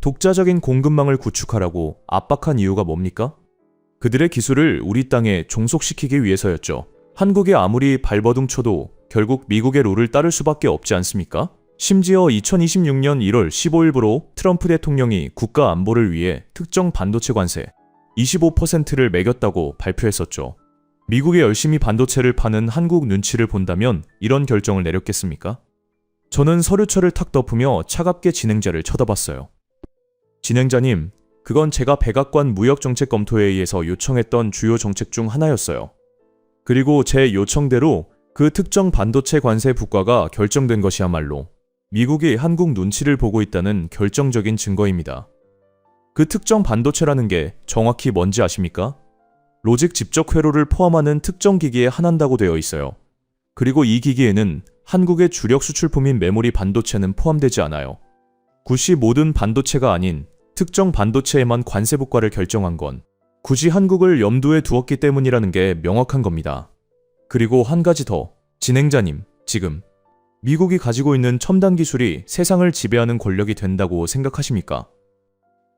독자적인 공급망을 구축하라고 압박한 이유가 뭡니까? 그들의 기술을 우리 땅에 종속시키기 위해서였죠. 한국이 아무리 발버둥 쳐도 결국 미국의 룰을 따를 수밖에 없지 않습니까? 심지어 2026년 1월 15일부로 트럼프 대통령이 국가 안보를 위해 특정 반도체 관세 25%를 매겼다고 발표했었죠. 미국이 열심히 반도체를 파는 한국 눈치를 본다면 이런 결정을 내렸겠습니까? 저는 서류철을 탁 덮으며 차갑게 진행자를 쳐다봤어요. 진행자님, 그건 제가 백악관 무역정책검토회의에서 요청했던 주요 정책 중 하나였어요. 그리고 제 요청대로 그 특정 반도체 관세 부과가 결정된 것이야말로 미국이 한국 눈치를 보고 있다는 결정적인 증거입니다. 그 특정 반도체라는 게 정확히 뭔지 아십니까? 로직 집적 회로를 포함하는 특정 기기에 한한다고 되어 있어요. 그리고 이 기기에는 한국의 주력 수출품인 메모리 반도체는 포함되지 않아요. 굳이 모든 반도체가 아닌 특정 반도체에만 관세 부과를 결정한 건 굳이 한국을 염두에 두었기 때문이라는 게 명확한 겁니다. 그리고 한 가지 더, 진행자님, 지금 미국이 가지고 있는 첨단 기술이 세상을 지배하는 권력이 된다고 생각하십니까?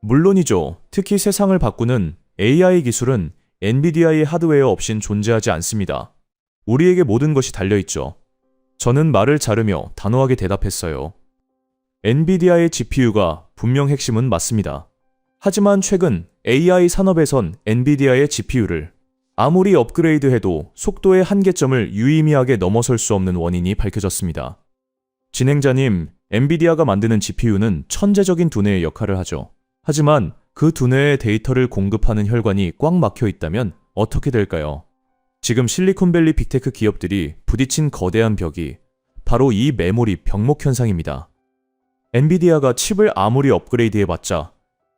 물론이죠. 특히 세상을 바꾸는 AI 기술은 엔비디아의 하드웨어 없인 존재하지 않습니다. 우리에게 모든 것이 달려있죠. 저는 말을 자르며 단호하게 대답했어요. 엔비디아의 GPU가 분명 핵심은 맞습니다. 하지만 최근 AI 산업에선 엔비디아의 GPU를 아무리 업그레이드해도 속도의 한계점을 유의미하게 넘어설 수 없는 원인이 밝혀졌습니다. 진행자님, 엔비디아가 만드는 GPU는 천재적인 두뇌의 역할을 하죠. 하지만 그 두뇌의 데이터를 공급하는 혈관이 꽉 막혀 있다면 어떻게 될까요? 지금 실리콘밸리 빅테크 기업들이 부딪힌 거대한 벽이 바로 이 메모리 병목 현상입니다. 엔비디아가 칩을 아무리 업그레이드해봤자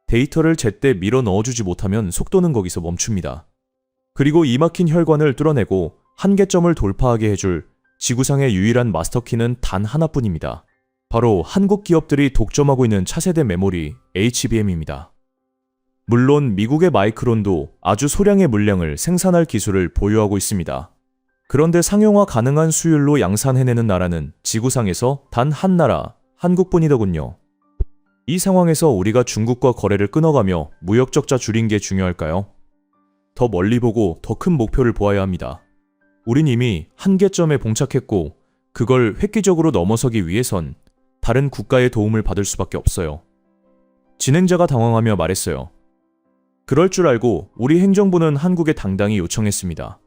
데이터를 제때 밀어 넣어주지 못하면 속도는 거기서 멈춥니다. 그리고 이 막힌 혈관을 뚫어내고 한계점을 돌파하게 해줄 지구상의 유일한 마스터키는 단 하나뿐입니다. 바로 한국 기업들이 독점하고 있는 차세대 메모리 HBM입니다. 물론 미국의 마이크론도 아주 소량의 물량을 생산할 기술을 보유하고 있습니다. 그런데 상용화 가능한 수율로 양산해내는 나라는 지구상에서 단 한 나라, 한국뿐이더군요. 이 상황에서 우리가 중국과 거래를 끊어가며 무역 적자 줄인 게 중요할까요? 더 멀리 보고 더 큰 목표를 보아야 합니다. 우린 이미 한계점에 봉착했고 그걸 획기적으로 넘어서기 위해선 다른 국가의 도움을 받을 수밖에 없어요. 진행자가 당황하며 말했어요. 그럴 줄 알고 우리 행정부는 한국에 당당히 요청했습니다.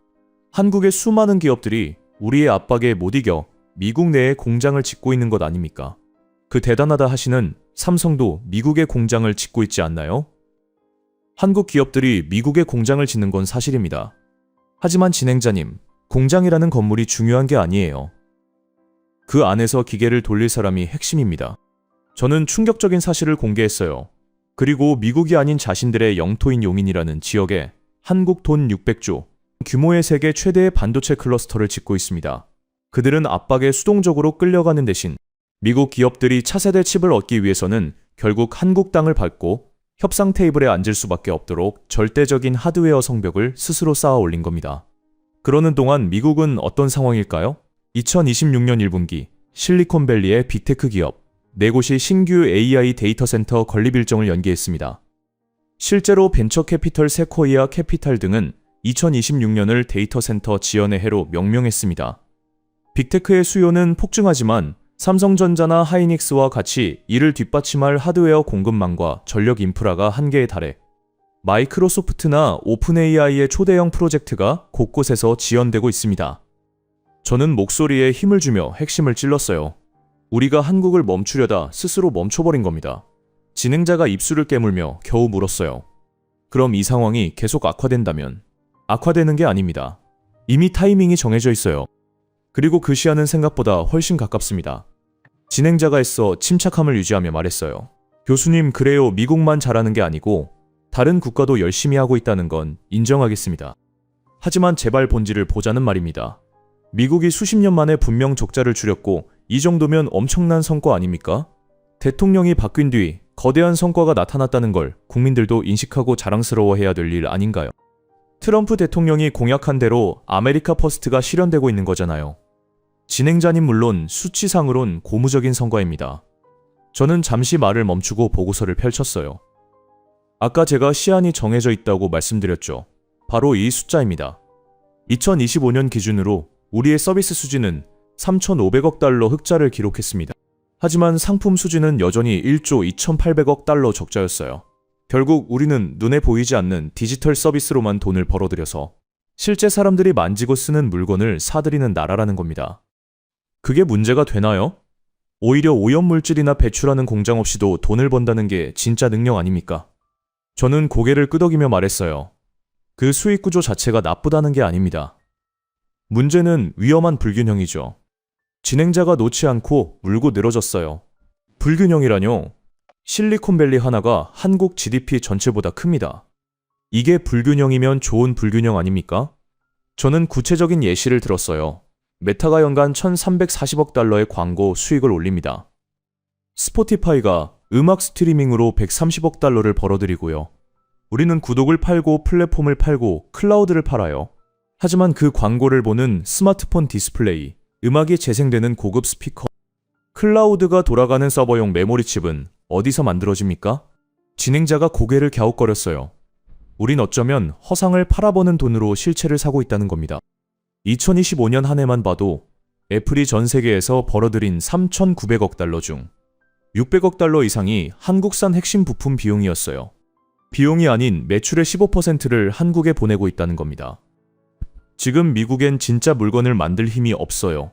한국의 수많은 기업들이 우리의 압박에 못 이겨 미국 내에 공장을 짓고 있는 것 아닙니까? 그 대단하다 하시는 삼성도 미국의 공장을 짓고 있지 않나요? 한국 기업들이 미국에 공장을 짓는 건 사실입니다. 하지만 진행자님, 공장이라는 건물이 중요한 게 아니에요. 그 안에서 기계를 돌릴 사람이 핵심입니다. 저는 충격적인 사실을 공개했어요. 그리고 미국이 아닌 자신들의 영토인 용인이라는 지역에 한국 돈 600조, 규모의 세계 최대의 반도체 클러스터를 짓고 있습니다. 그들은 압박에 수동적으로 끌려가는 대신 미국 기업들이 차세대 칩을 얻기 위해서는 결국 한국 땅을 밟고 협상 테이블에 앉을 수밖에 없도록 절대적인 하드웨어 성벽을 스스로 쌓아 올린 겁니다. 그러는 동안 미국은 어떤 상황일까요? 2026년 1분기 실리콘밸리의 빅테크 기업 4곳이 신규 AI 데이터 센터 건립 일정을 연기했습니다. 실제로 벤처캐피털 세코이아 캐피탈 등은 2026년을 데이터 센터 지원의 해로 명명했습니다. 빅테크의 수요는 폭증하지만 삼성전자나 하이닉스와 같이 이를 뒷받침할 하드웨어 공급망과 전력 인프라가 한계에 달해 마이크로소프트나 오픈AI의 초대형 프로젝트가 곳곳에서 지연되고 있습니다. 저는 목소리에 힘을 주며 핵심을 찔렀어요. 우리가 한국을 멈추려다 스스로 멈춰버린 겁니다. 진행자가 입술을 깨물며 겨우 물었어요. 그럼 이 상황이 계속 악화된다면? 악화되는 게 아닙니다. 이미 타이밍이 정해져 있어요. 그리고 그 시야는 생각보다 훨씬 가깝습니다. 진행자가 애써 침착함을 유지하며 말했어요. 교수님, 그래요. 미국만 잘하는 게 아니고 다른 국가도 열심히 하고 있다는 건 인정하겠습니다. 하지만 제발 본질을 보자는 말입니다. 미국이 수십 년 만에 분명 적자를 줄였고 이 정도면 엄청난 성과 아닙니까? 대통령이 바뀐 뒤 거대한 성과가 나타났다는 걸 국민들도 인식하고 자랑스러워해야 될 일 아닌가요? 트럼프 대통령이 공약한 대로 아메리카 퍼스트가 실현되고 있는 거잖아요. 진행자님, 물론 수치상으론 고무적인 성과입니다. 저는 잠시 말을 멈추고 보고서를 펼쳤어요. 아까 제가 시한이 정해져 있다고 말씀드렸죠. 바로 이 숫자입니다. 2025년 기준으로 우리의 서비스 수지는 3,500억 달러 흑자를 기록했습니다. 하지만 상품 수지는 여전히 1조 2,800억 달러 적자였어요. 결국 우리는 눈에 보이지 않는 디지털 서비스로만 돈을 벌어들여서 실제 사람들이 만지고 쓰는 물건을 사들이는 나라라는 겁니다. 그게 문제가 되나요? 오히려 오염물질이나 배출하는 공장 없이도 돈을 번다는 게 진짜 능력 아닙니까? 저는 고개를 끄덕이며 말했어요. 그 수익 구조 자체가 나쁘다는 게 아닙니다. 문제는 위험한 불균형이죠. 진행자가 놓지 않고 물고 늘어졌어요. 불균형이라뇨? 실리콘밸리 하나가 한국 GDP 전체보다 큽니다. 이게 불균형이면 좋은 불균형 아닙니까? 저는 구체적인 예시를 들었어요. 메타가 연간 1,340억 달러의 광고 수익을 올립니다. 스포티파이가 음악 스트리밍으로 130억 달러를 벌어들이고요. 우리는 구독을 팔고 플랫폼을 팔고 클라우드를 팔아요. 하지만 그 광고를 보는 스마트폰 디스플레이, 음악이 재생되는 고급 스피커, 클라우드가 돌아가는 서버용 메모리 칩은 어디서 만들어집니까? 진행자가 고개를 갸웃거렸어요. 우린 어쩌면 허상을 팔아버는 돈으로 실체를 사고 있다는 겁니다. 2025년 한 해만 봐도 애플이 전 세계에서 벌어들인 3,900억 달러 중 600억 달러 이상이 한국산 핵심 부품 비용이었어요. 비용이 아닌 매출의 15%를 한국에 보내고 있다는 겁니다. 지금 미국엔 진짜 물건을 만들 힘이 없어요.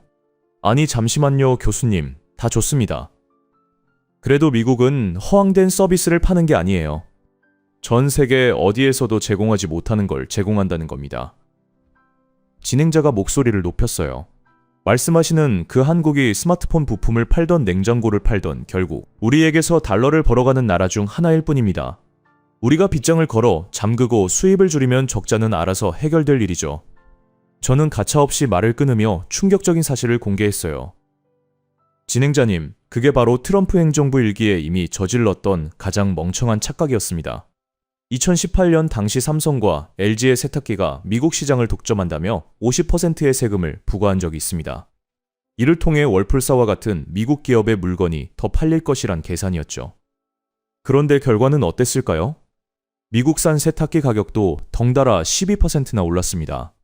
아니 잠시만요 교수님, 다 좋습니다. 그래도 미국은 허황된 서비스를 파는 게 아니에요. 전 세계 어디에서도 제공하지 못하는 걸 제공한다는 겁니다. 진행자가 목소리를 높였어요. 말씀하시는 그 한국이 스마트폰 부품을 팔던 냉장고를 팔던 결국 우리에게서 달러를 벌어가는 나라 중 하나일 뿐입니다. 우리가 빗장을 걸어 잠그고 수입을 줄이면 적자는 알아서 해결될 일이죠. 저는 가차없이 말을 끊으며 충격적인 사실을 공개했어요. 진행자님, 그게 바로 트럼프 행정부 일기에 이미 저질렀던 가장 멍청한 착각이었습니다. 2018년 당시 삼성과 LG의 세탁기가 미국 시장을 독점한다며 50%의 세금을 부과한 적이 있습니다. 이를 통해 월풀사와 같은 미국 기업의 물건이 더 팔릴 것이란 계산이었죠. 그런데 결과는 어땠을까요? 미국산 세탁기 가격도 덩달아 12%나 올랐습니다.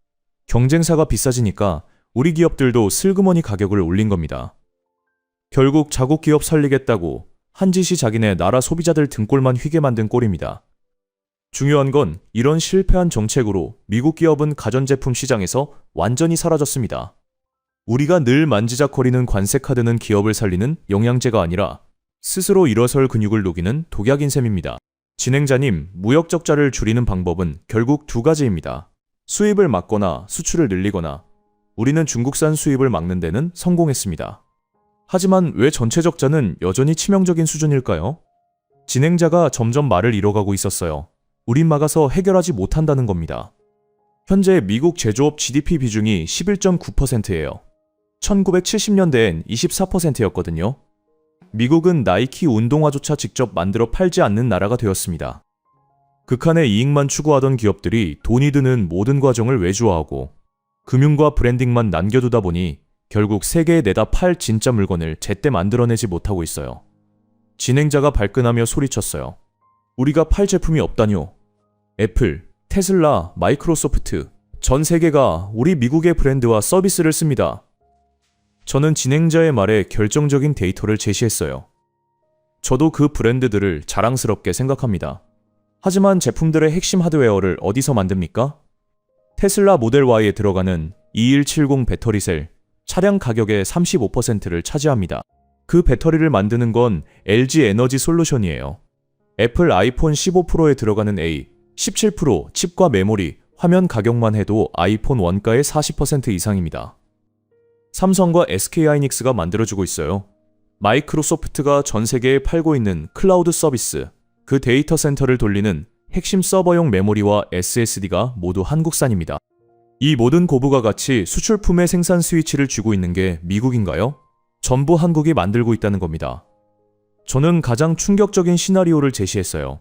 경쟁사가 비싸지니까 우리 기업들도 슬그머니 가격을 올린 겁니다. 결국 자국 기업 살리겠다고 한 짓이 자기네 나라 소비자들 등골만 휘게 만든 꼴입니다. 중요한 건 이런 실패한 정책으로 미국 기업은 가전제품 시장에서 완전히 사라졌습니다. 우리가 늘 만지작거리는 관세 카드는 기업을 살리는 영양제가 아니라 스스로 일어설 근육을 녹이는 독약인 셈입니다. 진행자님, 무역 적자를 줄이는 방법은 결국 두 가지입니다. 수입을 막거나 수출을 늘리거나. 우리는 중국산 수입을 막는 데는 성공했습니다. 하지만 왜 전체 적자는 여전히 치명적인 수준일까요? 진행자가 점점 말을 잃어가고 있었어요. 우린 막아서 해결하지 못한다는 겁니다. 현재 미국 제조업 GDP 비중이 11.9%예요. 1970년대엔 24%였거든요. 미국은 나이키 운동화조차 직접 만들어 팔지 않는 나라가 되었습니다. 극한의 이익만 추구하던 기업들이 돈이 드는 모든 과정을 외주화하고 금융과 브랜딩만 남겨두다 보니 결국 세계에 내다 팔 진짜 물건을 제때 만들어내지 못하고 있어요. 진행자가 발끈하며 소리쳤어요. 우리가 팔 제품이 없다뇨. 애플, 테슬라, 마이크로소프트, 전 세계가 우리 미국의 브랜드와 서비스를 씁니다. 저는 진행자의 말에 결정적인 데이터를 제시했어요. 저도 그 브랜드들을 자랑스럽게 생각합니다. 하지만 제품들의 핵심 하드웨어를 어디서 만듭니까? 테슬라 모델 Y에 들어가는 2170 배터리셀, 차량 가격의 35%를 차지합니다. 그 배터리를 만드는 건 LG 에너지 솔루션이에요. 애플 아이폰 15 프로에 들어가는 A, 17 프로 칩과 메모리, 화면 가격만 해도 아이폰 원가의 40% 이상입니다. 삼성과 SK하이닉스가 만들어주고 있어요. 마이크로소프트가 전 세계에 팔고 있는 클라우드 서비스, 그 데이터 센터를 돌리는 핵심 서버용 메모리와 SSD가 모두 한국산입니다. 이 모든 고부가 가치 수출품의 생산 스위치를 쥐고 있는 게 미국인가요? 전부 한국이 만들고 있다는 겁니다. 저는 가장 충격적인 시나리오를 제시했어요.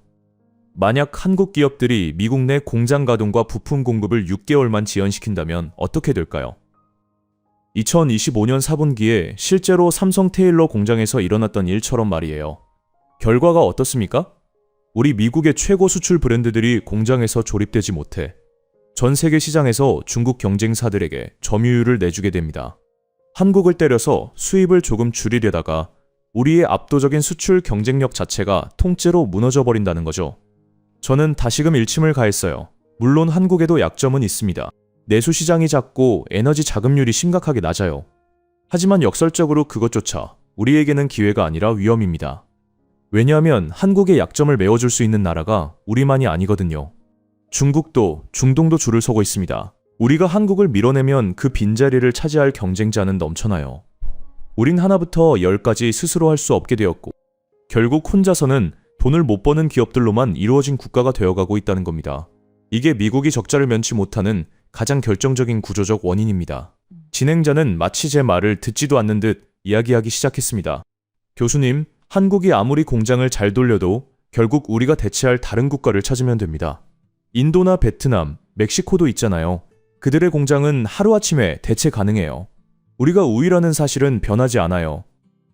만약 한국 기업들이 미국 내 공장 가동과 부품 공급을 6개월만 지연시킨다면 어떻게 될까요? 2025년 4분기에 실제로 삼성 테일러 공장에서 일어났던 일처럼 말이에요. 결과가 어떻습니까? 우리 미국의 최고 수출 브랜드들이 공장에서 조립되지 못해 전 세계 시장에서 중국 경쟁사들에게 점유율을 내주게 됩니다. 한국을 때려서 수입을 조금 줄이려다가 우리의 압도적인 수출 경쟁력 자체가 통째로 무너져 버린다는 거죠. 저는 다시금 일침을 가했어요. 물론 한국에도 약점은 있습니다. 내수 시장이 작고 에너지 자금률이 심각하게 낮아요. 하지만 역설적으로 그것조차 우리에게는 기회가 아니라 위험입니다. 왜냐하면 한국의 약점을 메워줄 수 있는 나라가 우리만이 아니거든요. 중국도, 중동도 줄을 서고 있습니다. 우리가 한국을 밀어내면 그 빈자리를 차지할 경쟁자는 넘쳐나요. 우린 하나부터 10까지 스스로 할 수 없게 되었고 결국 혼자서는 돈을 못 버는 기업들로만 이루어진 국가가 되어가고 있다는 겁니다. 이게 미국이 적자를 면치 못하는 가장 결정적인 구조적 원인입니다. 진행자는 마치 제 말을 듣지도 않는 듯 이야기하기 시작했습니다. 교수님, 한국이 아무리 공장을 잘 돌려도 결국 우리가 대체할 다른 국가를 찾으면 됩니다. 인도나 베트남, 멕시코도 있잖아요. 그들의 공장은 하루아침에 대체 가능해요. 우리가 우위라는 사실은 변하지 않아요.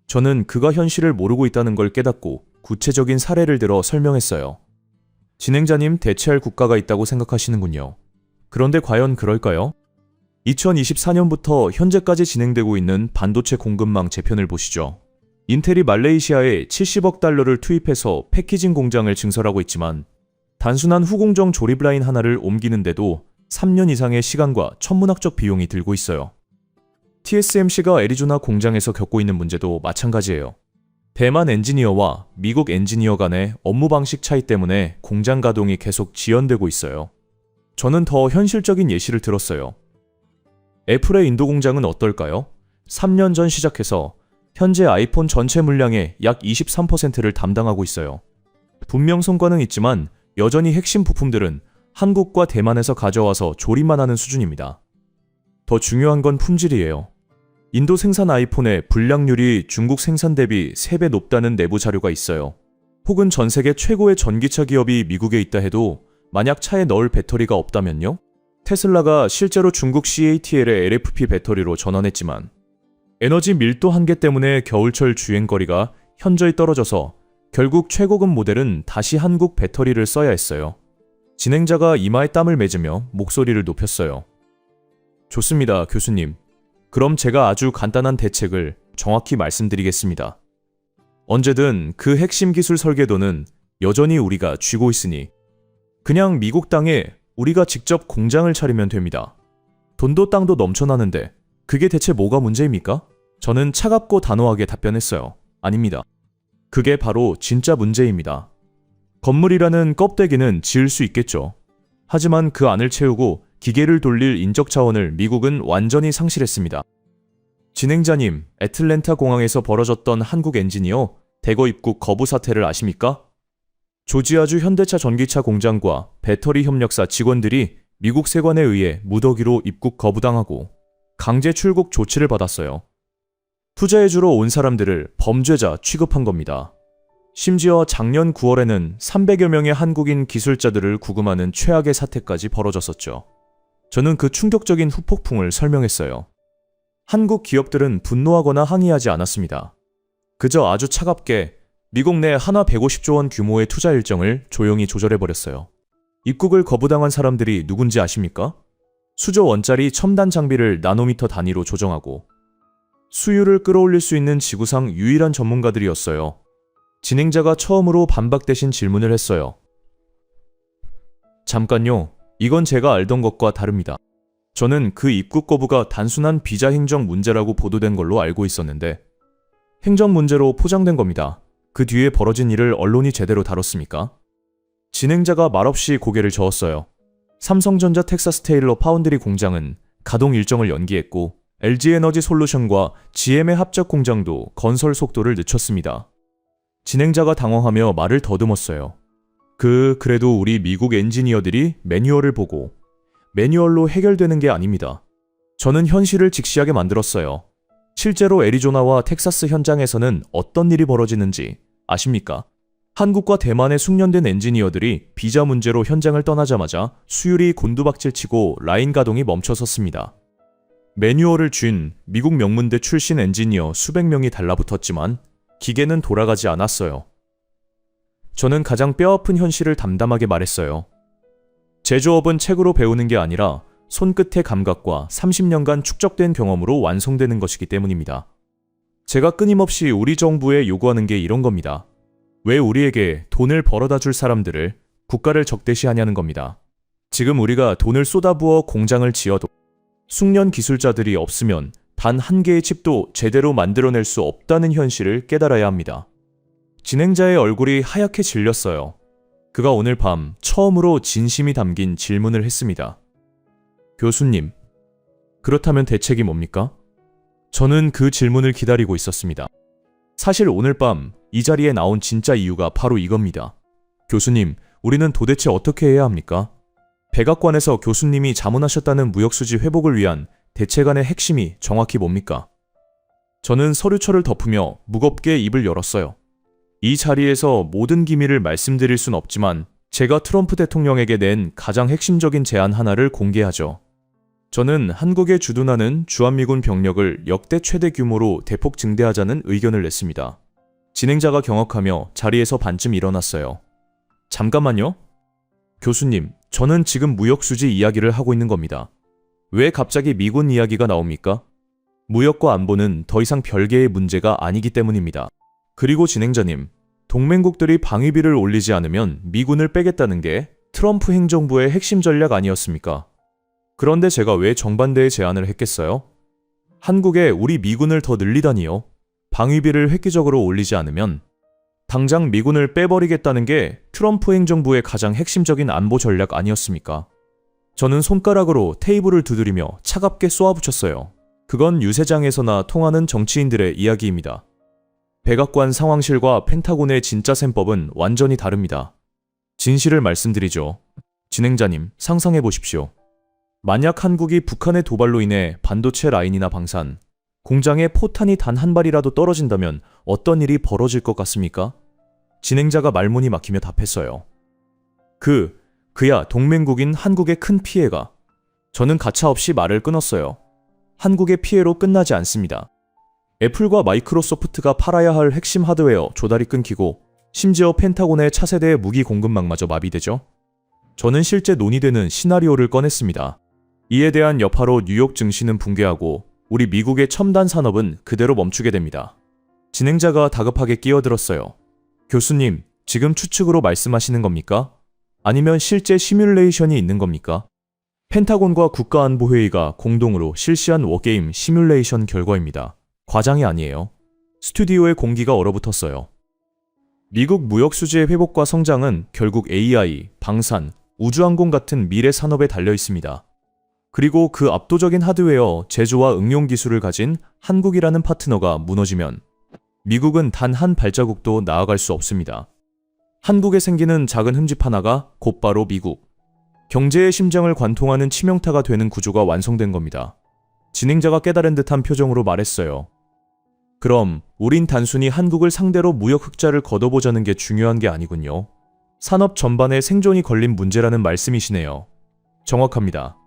저는 그가 현실을 모르고 있다는 걸 깨닫고 구체적인 사례를 들어 설명했어요. 진행자님, 대체할 국가가 있다고 생각하시는군요. 그런데 과연 그럴까요? 2024년부터 현재까지 진행되고 있는 반도체 공급망 재편을 보시죠. 인텔이 말레이시아에 70억 달러를 투입해서 패키징 공장을 증설하고 있지만 단순한 후공정 조립 라인 하나를 옮기는데도 3년 이상의 시간과 천문학적 비용이 들고 있어요. TSMC가 애리조나 공장에서 겪고 있는 문제도 마찬가지예요. 대만 엔지니어와 미국 엔지니어 간의 업무 방식 차이 때문에 공장 가동이 계속 지연되고 있어요. 저는 더 현실적인 예시를 들었어요. 애플의 인도 공장은 어떨까요? 3년 전 시작해서 현재 아이폰 전체 물량의 약 23%를 담당하고 있어요. 분명 성과는 있지만 여전히 핵심 부품들은 한국과 대만에서 가져와서 조립만 하는 수준입니다. 더 중요한 건 품질이에요. 인도 생산 아이폰의 불량률이 중국 생산 대비 3배 높다는 내부 자료가 있어요. 혹은 전 세계 최고의 전기차 기업이 미국에 있다 해도 만약 차에 넣을 배터리가 없다면요? 테슬라가 실제로 중국 CATL의 LFP 배터리로 전환했지만 에너지 밀도 한계 때문에 겨울철 주행거리가 현저히 떨어져서 결국 최고급 모델은 다시 한국 배터리를 써야 했어요. 진행자가 이마에 땀을 맺으며 목소리를 높였어요. 좋습니다, 교수님. 그럼 제가 아주 간단한 대책을 정확히 말씀드리겠습니다. 언제든 그 핵심 기술 설계도는 여전히 우리가 쥐고 있으니 그냥 미국 땅에 우리가 직접 공장을 차리면 됩니다. 돈도 땅도 넘쳐나는데 그게 대체 뭐가 문제입니까? 저는 차갑고 단호하게 답변했어요. 아닙니다. 그게 바로 진짜 문제입니다. 건물이라는 껍데기는 지을 수 있겠죠. 하지만 그 안을 채우고 기계를 돌릴 인적 자원을 미국은 완전히 상실했습니다. 진행자님, 애틀랜타 공항에서 벌어졌던 한국 엔지니어 대거 입국 거부 사태를 아십니까? 조지아주 현대차 전기차 공장과 배터리 협력사 직원들이 미국 세관에 의해 무더기로 입국 거부당하고 강제 출국 조치를 받았어요. 투자해주러 온 사람들을 범죄자 취급한 겁니다. 심지어 작년 9월에는 300여 명의 한국인 기술자들을 구금하는 최악의 사태까지 벌어졌었죠. 저는 그 충격적인 후폭풍을 설명했어요. 한국 기업들은 분노하거나 항의하지 않았습니다. 그저 아주 차갑게 미국 내 한화 150조 원 규모의 투자 일정을 조용히 조절해버렸어요. 입국을 거부당한 사람들이 누군지 아십니까? 수조 원짜리 첨단 장비를 나노미터 단위로 조정하고 수율을 끌어올릴 수 있는 지구상 유일한 전문가들이었어요. 진행자가 처음으로 반박되신 질문을 했어요. 잠깐요. 이건 제가 알던 것과 다릅니다. 저는 그 입국 거부가 단순한 비자 행정 문제라고 보도된 걸로 알고 있었는데 행정 문제로 포장된 겁니다. 그 뒤에 벌어진 일을 언론이 제대로 다뤘습니까? 진행자가 말없이 고개를 저었어요. 삼성전자 텍사스 테일러 파운드리 공장은 가동 일정을 연기했고 LG에너지 솔루션과 GM의 합작 공장도 건설 속도를 늦췄습니다. 진행자가 당황하며 말을 더듬었어요. 그래도 우리 미국 엔지니어들이 매뉴얼을 보고 매뉴얼로 해결되는 게 아닙니다. 저는 현실을 직시하게 만들었어요. 실제로 애리조나와 텍사스 현장에서는 어떤 일이 벌어지는지 아십니까? 한국과 대만의 숙련된 엔지니어들이 비자 문제로 현장을 떠나자마자 수율이 곤두박질치고 라인 가동이 멈춰섰습니다. 매뉴얼을 쥔 미국 명문대 출신 엔지니어 수백 명이 달라붙었지만 기계는 돌아가지 않았어요. 저는 가장 뼈아픈 현실을 담담하게 말했어요. 제조업은 책으로 배우는 게 아니라 손끝의 감각과 30년간 축적된 경험으로 완성되는 것이기 때문입니다. 제가 끊임없이 우리 정부에 요구하는 게 이런 겁니다. 왜 우리에게 돈을 벌어다 줄 사람들을 국가를 적대시하냐는 겁니다. 지금 우리가 돈을 쏟아부어 공장을 지어도 숙련 기술자들이 없으면 단 한 개의 칩도 제대로 만들어낼 수 없다는 현실을 깨달아야 합니다. 진행자의 얼굴이 하얗게 질렸어요. 그가 오늘 밤 처음으로 진심이 담긴 질문을 했습니다. 교수님, 그렇다면 대책이 뭡니까? 저는 그 질문을 기다리고 있었습니다. 사실 오늘 밤 이 자리에 나온 진짜 이유가 바로 이겁니다. 교수님, 우리는 도대체 어떻게 해야 합니까? 백악관에서 교수님이 자문하셨다는 무역수지 회복을 위한 대책안의 핵심이 정확히 뭡니까? 저는 서류철을 덮으며 무겁게 입을 열었어요. 이 자리에서 모든 기밀을 말씀드릴 순 없지만 제가 트럼프 대통령에게 낸 가장 핵심적인 제안 하나를 공개하죠. 저는 한국에 주둔하는 주한미군 병력을 역대 최대 규모로 대폭 증대하자는 의견을 냈습니다. 진행자가 경악하며 자리에서 반쯤 일어났어요. 잠깐만요. 교수님, 저는 지금 무역수지 이야기를 하고 있는 겁니다. 왜 갑자기 미군 이야기가 나옵니까? 무역과 안보는 더 이상 별개의 문제가 아니기 때문입니다. 그리고 진행자님, 동맹국들이 방위비를 올리지 않으면 미군을 빼겠다는 게 트럼프 행정부의 핵심 전략 아니었습니까? 그런데 제가 왜 정반대의 제안을 했겠어요? 한국에 우리 미군을 더 늘리다니요. 방위비를 획기적으로 올리지 않으면 당장 미군을 빼버리겠다는 게 트럼프 행정부의 가장 핵심적인 안보 전략 아니었습니까? 저는 손가락으로 테이블을 두드리며 차갑게 쏘아붙였어요. 그건 유세장에서나 통하는 정치인들의 이야기입니다. 백악관 상황실과 펜타곤의 진짜 셈법은 완전히 다릅니다. 진실을 말씀드리죠. 진행자님, 상상해 보십시오. 만약 한국이 북한의 도발로 인해 반도체 라인이나 방산, 공장에 포탄이 단 한 발이라도 떨어진다면 어떤 일이 벌어질 것 같습니까? 진행자가 말문이 막히며 답했어요. 그야 동맹국인 한국의 큰 피해가. 저는 가차없이 말을 끊었어요. 한국의 피해로 끝나지 않습니다. 애플과 마이크로소프트가 팔아야 할 핵심 하드웨어 조달이 끊기고 심지어 펜타곤의 차세대 무기 공급망마저 마비되죠. 저는 실제 논의되는 시나리오를 꺼냈습니다. 이에 대한 여파로 뉴욕 증시는 붕괴하고 우리 미국의 첨단 산업은 그대로 멈추게 됩니다. 진행자가 다급하게 끼어들었어요. 교수님, 지금 추측으로 말씀하시는 겁니까? 아니면 실제 시뮬레이션이 있는 겁니까? 펜타곤과 국가안보회의가 공동으로 실시한 워게임 시뮬레이션 결과입니다. 과장이 아니에요. 스튜디오의 공기가 얼어붙었어요. 미국 무역 수지의 회복과 성장은 결국 AI, 방산, 우주항공 같은 미래 산업에 달려 있습니다. 그리고 그 압도적인 하드웨어, 제조와 응용 기술을 가진 한국이라는 파트너가 무너지면 미국은 단 한 발자국도 나아갈 수 없습니다. 한국에 생기는 작은 흠집 하나가 곧바로 미국, 경제의 심장을 관통하는 치명타가 되는 구조가 완성된 겁니다. 진행자가 깨달은 듯한 표정으로 말했어요. 그럼 우린 단순히 한국을 상대로 무역 흑자를 걷어보자는 게 중요한 게 아니군요. 산업 전반의 생존이 걸린 문제라는 말씀이시네요. 정확합니다.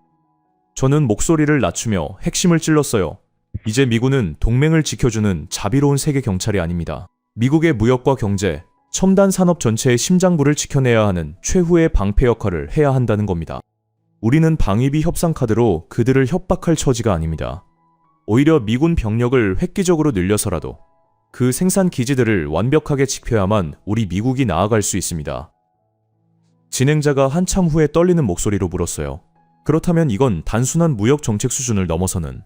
저는 목소리를 낮추며 핵심을 찔렀어요. 이제 미군은 동맹을 지켜주는 자비로운 세계 경찰이 아닙니다. 미국의 무역과 경제, 첨단 산업 전체의 심장부를 지켜내야 하는 최후의 방패 역할을 해야 한다는 겁니다. 우리는 방위비 협상 카드로 그들을 협박할 처지가 아닙니다. 오히려 미군 병력을 획기적으로 늘려서라도 그 생산 기지들을 완벽하게 지켜야만 우리 미국이 나아갈 수 있습니다. 진행자가 한참 후에 떨리는 목소리로 물었어요. 그렇다면 이건 단순한 무역 정책 수준을 넘어서는.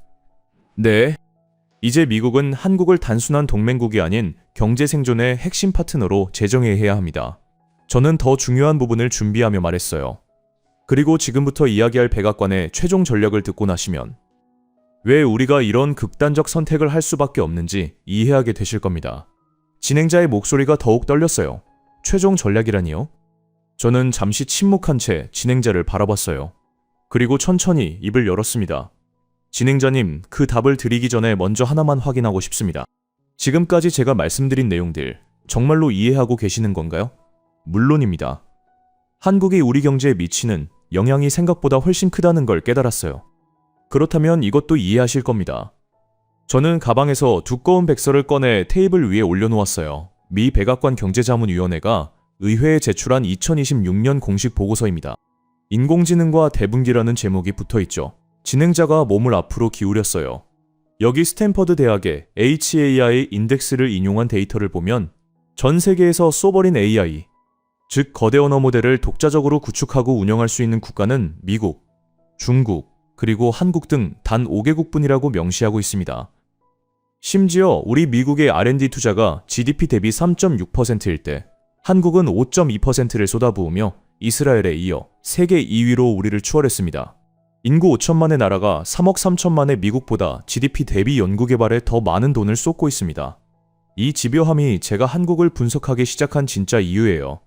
네. 이제 미국은 한국을 단순한 동맹국이 아닌 경제 생존의 핵심 파트너로 재정해야 합니다. 저는 더 중요한 부분을 준비하며 말했어요. 그리고 지금부터 이야기할 백악관의 최종 전략을 듣고 나시면 왜 우리가 이런 극단적 선택을 할 수밖에 없는지 이해하게 되실 겁니다. 진행자의 목소리가 더욱 떨렸어요. 최종 전략이라니요? 저는 잠시 침묵한 채 진행자를 바라봤어요. 그리고 천천히 입을 열었습니다. 진행자님, 그 답을 드리기 전에 먼저 하나만 확인하고 싶습니다. 지금까지 제가 말씀드린 내용들 정말로 이해하고 계시는 건가요? 물론입니다. 한국이 우리 경제에 미치는 영향이 생각보다 훨씬 크다는 걸 깨달았어요. 그렇다면 이것도 이해하실 겁니다. 저는 가방에서 두꺼운 백서를 꺼내 테이블 위에 올려놓았어요. 미 백악관 경제자문위원회가 의회에 제출한 2026년 공식 보고서입니다. 인공지능과 대분기라는 제목이 붙어있죠. 진행자가 몸을 앞으로 기울였어요. 여기 스탠퍼드 대학의 HAI 인덱스를 인용한 데이터를 보면 전 세계에서 소버린 AI, 즉 거대 언어 모델을 독자적으로 구축하고 운영할 수 있는 국가는 미국, 중국, 그리고 한국 등 단 5개국뿐이라고 명시하고 있습니다. 심지어 우리 미국의 R&D 투자가 GDP 대비 3.6%일 때 한국은 5.2%를 쏟아부으며 이스라엘에 이어 세계 2위로 우리를 추월했습니다. 인구 5천만의 나라가 3억 3천만의 미국보다 GDP 대비 연구개발에 더 많은 돈을 쏟고 있습니다. 이 집요함이 제가 한국을 분석하기 시작한 진짜 이유예요.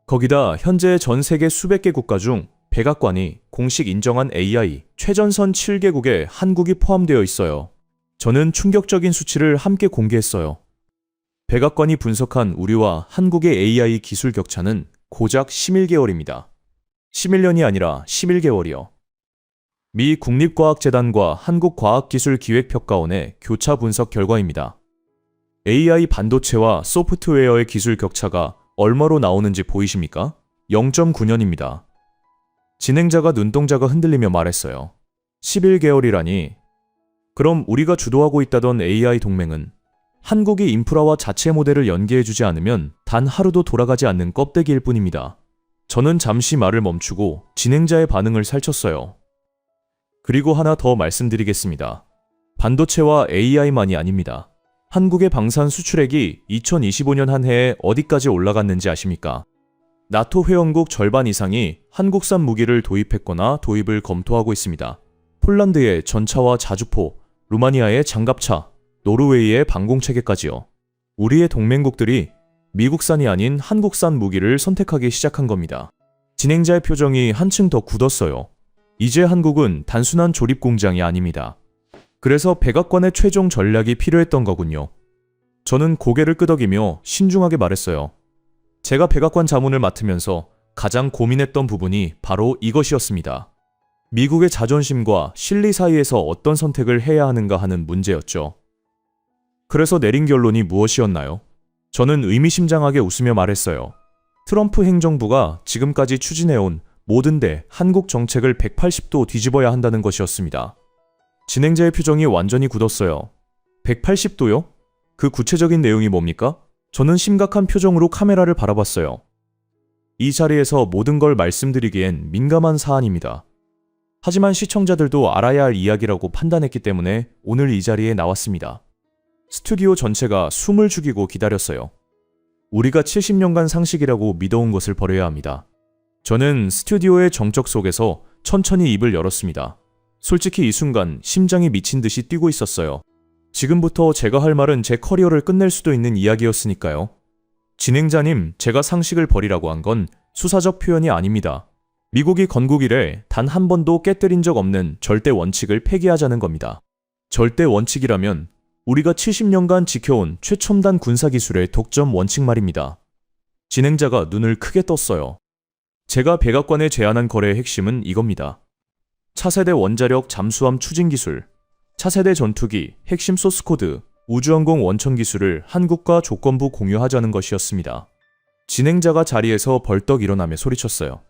거기다 현재 전 세계 수백 개 국가 중 백악관이 공식 인정한 AI 최전선 7개국에 한국이 포함되어 있어요. 저는 충격적인 수치를 함께 공개했어요. 백악관이 분석한 우리와 한국의 AI 기술 격차는 고작 11개월입니다. 11년이 아니라 11개월이요. 미 국립과학재단과 한국과학기술기획평가원의 교차 분석 결과입니다. AI 반도체와 소프트웨어의 기술 격차가 얼마로 나오는지 보이십니까? 0.9년입니다. 진행자가 눈동자가 흔들리며 말했어요. 11개월이라니. 그럼 우리가 주도하고 있다던 AI 동맹은 한국이 인프라와 자체 모델을 연계해주지 않으면 단 하루도 돌아가지 않는 껍데기일 뿐입니다. 저는 잠시 말을 멈추고 진행자의 반응을 살쳤어요. 그리고 하나 더 말씀드리겠습니다. 반도체와 AI만이 아닙니다. 한국의 방산 수출액이 2025년 한 해에 어디까지 올라갔는지 아십니까? 나토 회원국 절반 이상이 한국산 무기를 도입했거나 도입을 검토하고 있습니다. 폴란드의 전차와 자주포, 루마니아의 장갑차, 노르웨이의 방공체계까지요. 우리의 동맹국들이 미국산이 아닌 한국산 무기를 선택하기 시작한 겁니다. 진행자의 표정이 한층 더 굳었어요. 이제 한국은 단순한 조립 공장이 아닙니다. 그래서 백악관의 최종 전략이 필요했던 거군요. 저는 고개를 끄덕이며 신중하게 말했어요. 제가 백악관 자문을 맡으면서 가장 고민했던 부분이 바로 이것이었습니다. 미국의 자존심과 실리 사이에서 어떤 선택을 해야 하는가 하는 문제였죠. 그래서 내린 결론이 무엇이었나요? 저는 의미심장하게 웃으며 말했어요. 트럼프 행정부가 지금까지 추진해온 모든 데 한국 정책을 180도 뒤집어야 한다는 것이었습니다. 진행자의 표정이 완전히 굳었어요. 180도요? 그 구체적인 내용이 뭡니까? 저는 심각한 표정으로 카메라를 바라봤어요. 이 자리에서 모든 걸 말씀드리기엔 민감한 사안입니다. 하지만 시청자들도 알아야 할 이야기라고 판단했기 때문에 오늘 이 자리에 나왔습니다. 스튜디오 전체가 숨을 죽이고 기다렸어요. 우리가 70년간 상식이라고 믿어온 것을 버려야 합니다. 저는 스튜디오의 정적 속에서 천천히 입을 열었습니다. 솔직히 이 순간 심장이 미친 듯이 뛰고 있었어요. 지금부터 제가 할 말은 제 커리어를 끝낼 수도 있는 이야기였으니까요. 진행자님, 제가 상식을 버리라고 한 건 수사적 표현이 아닙니다. 미국이 건국 이래 단 한 번도 깨뜨린 적 없는 절대 원칙을 폐기하자는 겁니다. 절대 원칙이라면 우리가 70년간 지켜온 최첨단 군사기술의 독점 원칙 말입니다. 진행자가 눈을 크게 떴어요. 제가 백악관에 제안한 거래의 핵심은 이겁니다. 차세대 원자력 잠수함 추진 기술, 차세대 전투기, 핵심 소스코드, 우주항공 원천 기술을 한국과 조건부 공유하자는 것이었습니다. 진행자가 자리에서 벌떡 일어나며 소리쳤어요.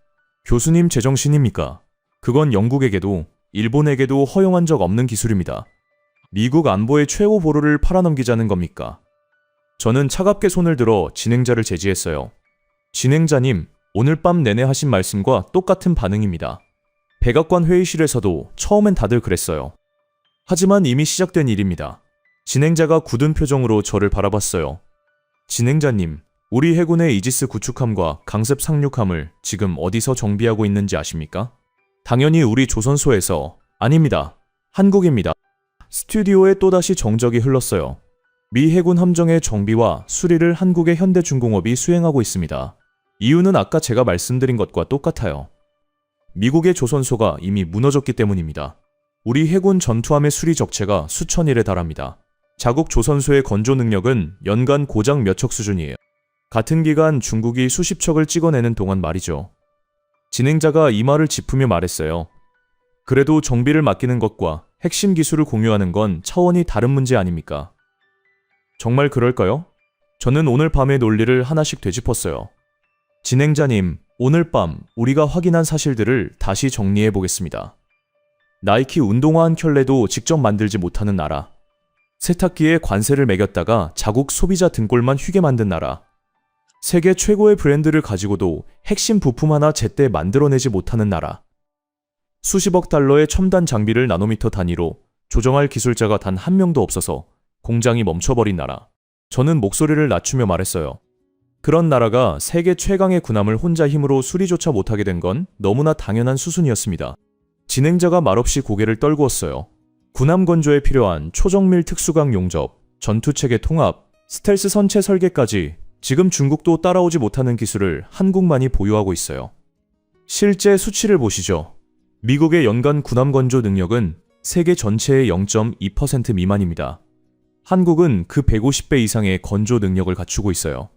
교수님 제정신입니까? 그건 영국에게도 일본에게도 허용한 적 없는 기술입니다. 미국 안보의 최고 보루를 팔아넘기자는 겁니까? 저는 차갑게 손을 들어 진행자를 제지했어요. 진행자님, 오늘 밤 내내 하신 말씀과 똑같은 반응입니다. 백악관 회의실에서도 처음엔 다들 그랬어요. 하지만 이미 시작된 일입니다. 진행자가 굳은 표정으로 저를 바라봤어요. 진행자님, 우리 해군의 이지스 구축함과 강습 상륙함을 지금 어디서 정비하고 있는지 아십니까? 당연히 우리 조선소에서. 아닙니다. 한국입니다. 스튜디오에 또다시 정적이 흘렀어요. 미 해군 함정의 정비와 수리를 한국의 현대중공업이 수행하고 있습니다. 이유는 아까 제가 말씀드린 것과 똑같아요. 미국의 조선소가 이미 무너졌기 때문입니다. 우리 해군 전투함의 수리 적체가 수천 일에 달합니다. 자국 조선소의 건조 능력은 연간 고작 몇 척 수준이에요. 같은 기간 중국이 수십 척을 찍어내는 동안 말이죠. 진행자가 이 말을 짚으며 말했어요. 그래도 정비를 맡기는 것과 핵심 기술을 공유하는 건 차원이 다른 문제 아닙니까? 정말 그럴까요? 저는 오늘 밤의 논리를 하나씩 되짚었어요. 진행자님, 오늘 밤 우리가 확인한 사실들을 다시 정리해 보겠습니다. 나이키 운동화 한 켤레도 직접 만들지 못하는 나라. 세탁기에 관세를 매겼다가 자국 소비자 등골만 휘게 만든 나라. 세계 최고의 브랜드를 가지고도 핵심 부품 하나 제때 만들어내지 못하는 나라. 수십억 달러의 첨단 장비를 나노미터 단위로 조정할 기술자가 단 한 명도 없어서 공장이 멈춰버린 나라. 저는 목소리를 낮추며 말했어요. 그런 나라가 세계 최강의 군함을 혼자 힘으로 수리조차 못하게 된 건 너무나 당연한 수순이었습니다. 진행자가 말없이 고개를 떨구었어요. 군함 건조에 필요한 초정밀 특수강 용접, 전투체계 통합, 스텔스 선체 설계까지 지금 중국도 따라오지 못하는 기술을 한국만이 보유하고 있어요. 실제 수치를 보시죠. 미국의 연간 군함 건조 능력은 세계 전체의 0.2% 미만입니다. 한국은 그 150배 이상의 건조 능력을 갖추고 있어요.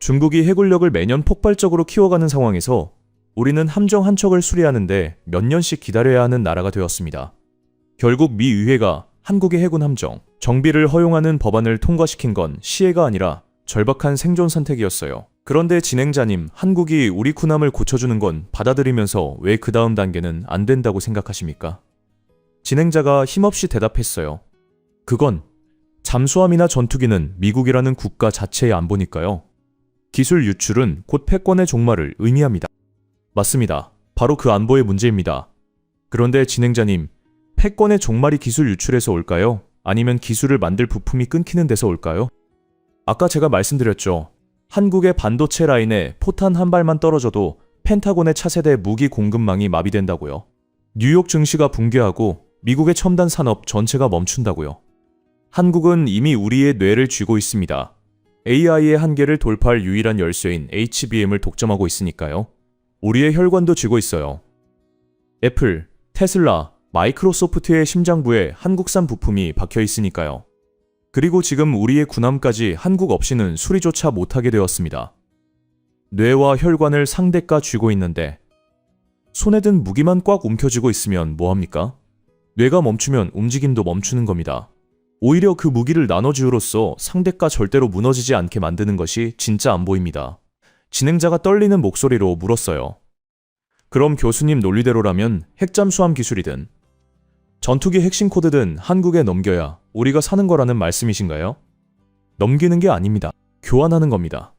중국이 해군력을 매년 폭발적으로 키워가는 상황에서 우리는 함정 한 척을 수리하는데 몇 년씩 기다려야 하는 나라가 되었습니다. 결국 미 의회가 한국의 해군 함정, 정비를 허용하는 법안을 통과시킨 건 시혜가 아니라 절박한 생존 선택이었어요. 그런데 진행자님, 한국이 우리 군함을 고쳐주는 건 받아들이면서 왜 그 다음 단계는 안 된다고 생각하십니까? 진행자가 힘없이 대답했어요. 그건 잠수함이나 전투기는 미국이라는 국가 자체의 안보니까요. 기술 유출은 곧 패권의 종말을 의미합니다. 맞습니다. 바로 그 안보의 문제입니다. 그런데 진행자님, 패권의 종말이 기술 유출에서 올까요? 아니면 기술을 만들 부품이 끊기는 데서 올까요? 아까 제가 말씀드렸죠. 한국의 반도체 라인에 포탄 한 발만 떨어져도 펜타곤의 차세대 무기 공급망이 마비된다고요. 뉴욕 증시가 붕괴하고 미국의 첨단 산업 전체가 멈춘다고요. 한국은 이미 우리의 뇌를 쥐고 있습니다. AI의 한계를 돌파할 유일한 열쇠인 HBM을 독점하고 있으니까요. 우리의 혈관도 쥐고 있어요. 애플, 테슬라, 마이크로소프트의 심장부에 한국산 부품이 박혀 있으니까요. 그리고 지금 우리의 군함까지 한국 없이는 수리조차 못하게 되었습니다. 뇌와 혈관을 상대가 쥐고 있는데 손에 든 무기만 꽉 움켜쥐고 있으면 뭐합니까? 뇌가 멈추면 움직임도 멈추는 겁니다. 오히려 그 무기를 나눠주로써 상대가 절대로 무너지지 않게 만드는 것이 진짜 안보입니다. 진행자가 떨리는 목소리로 물었어요. 그럼 교수님 논리대로라면 핵잠수함 기술이든 전투기 핵심 코드든 한국에 넘겨야 우리가 사는 거라는 말씀이신가요? 넘기는 게 아닙니다. 교환하는 겁니다.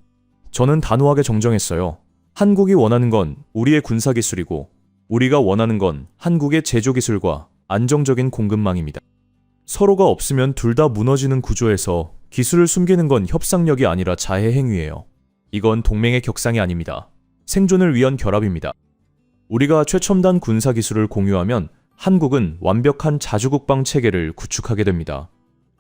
저는 단호하게 정정했어요. 한국이 원하는 건 우리의 군사기술이고 우리가 원하는 건 한국의 제조기술과 안정적인 공급망입니다. 서로가 없으면 둘 다 무너지는 구조에서 기술을 숨기는 건 협상력이 아니라 자해 행위예요. 이건 동맹의 격상이 아닙니다. 생존을 위한 결합입니다. 우리가 최첨단 군사기술을 공유하면 한국은 완벽한 자주국방 체계를 구축하게 됩니다.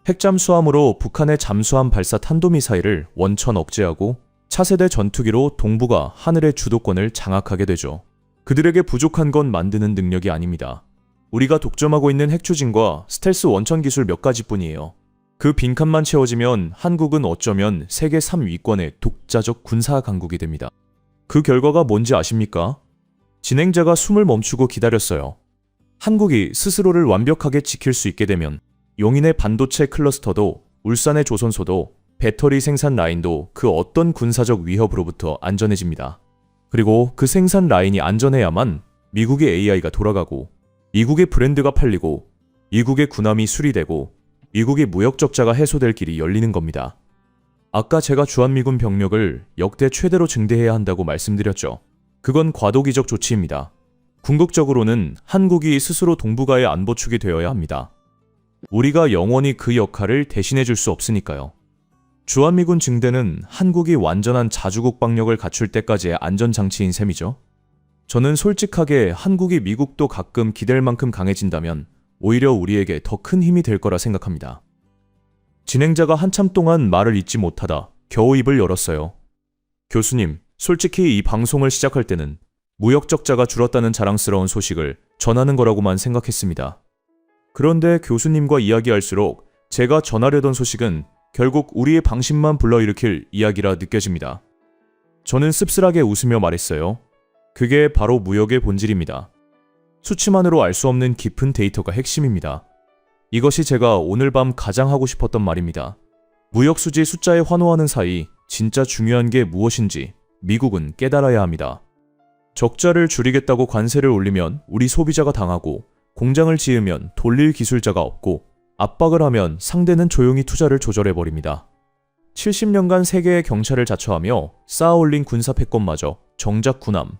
핵잠수함으로 북한의 잠수함 발사 탄도미사일을 원천 억제하고 차세대 전투기로 동북아 하늘의 주도권을 장악하게 되죠. 그들에게 부족한 건 만드는 능력이 아닙니다. 우리가 독점하고 있는 핵추진과 스텔스 원천 기술 몇 가지뿐이에요. 그 빈칸만 채워지면 한국은 어쩌면 세계 3위권의 독자적 군사 강국이 됩니다. 그 결과가 뭔지 아십니까? 진행자가 숨을 멈추고 기다렸어요. 한국이 스스로를 완벽하게 지킬 수 있게 되면 용인의 반도체 클러스터도 울산의 조선소도 배터리 생산 라인도 그 어떤 군사적 위협으로부터 안전해집니다. 그리고 그 생산 라인이 안전해야만 미국의 AI가 돌아가고 미국의 브랜드가 팔리고 미국의 군함이 수리되고 미국의 무역 적자가 해소될 길이 열리는 겁니다. 아까 제가 주한미군 병력을 역대 최대로 증대해야 한다고 말씀드렸죠. 그건 과도기적 조치입니다. 궁극적으로는 한국이 스스로 동북아의 안보축이 되어야 합니다. 우리가 영원히 그 역할을 대신해 줄 수 없으니까요. 주한미군 증대는 한국이 완전한 자주국방력을 갖출 때까지의 안전장치인 셈이죠. 저는 솔직하게 한국이 미국도 가끔 기댈 만큼 강해진다면 오히려 우리에게 더 큰 힘이 될 거라 생각합니다. 진행자가 한참 동안 말을 잇지 못하다 겨우 입을 열었어요. 교수님, 솔직히 이 방송을 시작할 때는 무역 적자가 줄었다는 자랑스러운 소식을 전하는 거라고만 생각했습니다. 그런데 교수님과 이야기할수록 제가 전하려던 소식은 결국 우리의 방심만 불러일으킬 이야기라 느껴집니다. 저는 씁쓸하게 웃으며 말했어요. 그게 바로 무역의 본질입니다. 수치만으로 알 수 없는 깊은 데이터가 핵심입니다. 이것이 제가 오늘 밤 가장 하고 싶었던 말입니다. 무역수지 숫자에 환호하는 사이 진짜 중요한 게 무엇인지 미국은 깨달아야 합니다. 적자를 줄이겠다고 관세를 올리면 우리 소비자가 당하고, 공장을 지으면 돌릴 기술자가 없고, 압박을 하면 상대는 조용히 투자를 조절해버립니다. 70년간 세계의 경찰을 자처하며 쌓아올린 군사 패권마저 정작 군함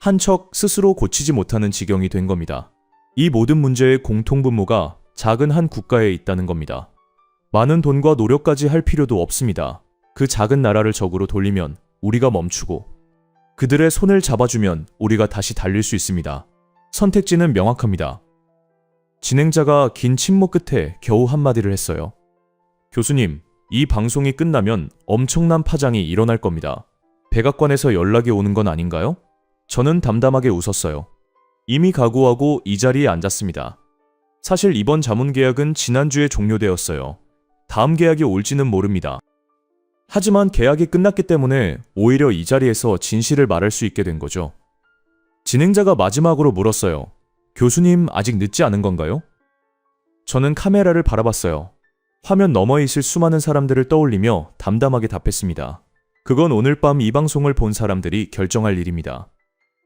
한 척 스스로 고치지 못하는 지경이 된 겁니다. 이 모든 문제의 공통분모가 작은 한 국가에 있다는 겁니다. 많은 돈과 노력까지 할 필요도 없습니다. 그 작은 나라를 적으로 돌리면 우리가 멈추고, 그들의 손을 잡아주면 우리가 다시 달릴 수 있습니다. 선택지는 명확합니다. 진행자가 긴 침묵 끝에 겨우 한마디를 했어요. 교수님, 이 방송이 끝나면 엄청난 파장이 일어날 겁니다. 백악관에서 연락이 오는 건 아닌가요? 저는 담담하게 웃었어요. 이미 각오하고 이 자리에 앉았습니다. 사실 이번 자문 계약은 지난주에 종료되었어요. 다음 계약이 올지는 모릅니다. 하지만 계약이 끝났기 때문에 오히려 이 자리에서 진실을 말할 수 있게 된 거죠. 진행자가 마지막으로 물었어요. 교수님, 아직 늦지 않은 건가요? 저는 카메라를 바라봤어요. 화면 너머에 있을 수많은 사람들을 떠올리며 담담하게 답했습니다. 그건 오늘 밤 이 방송을 본 사람들이 결정할 일입니다.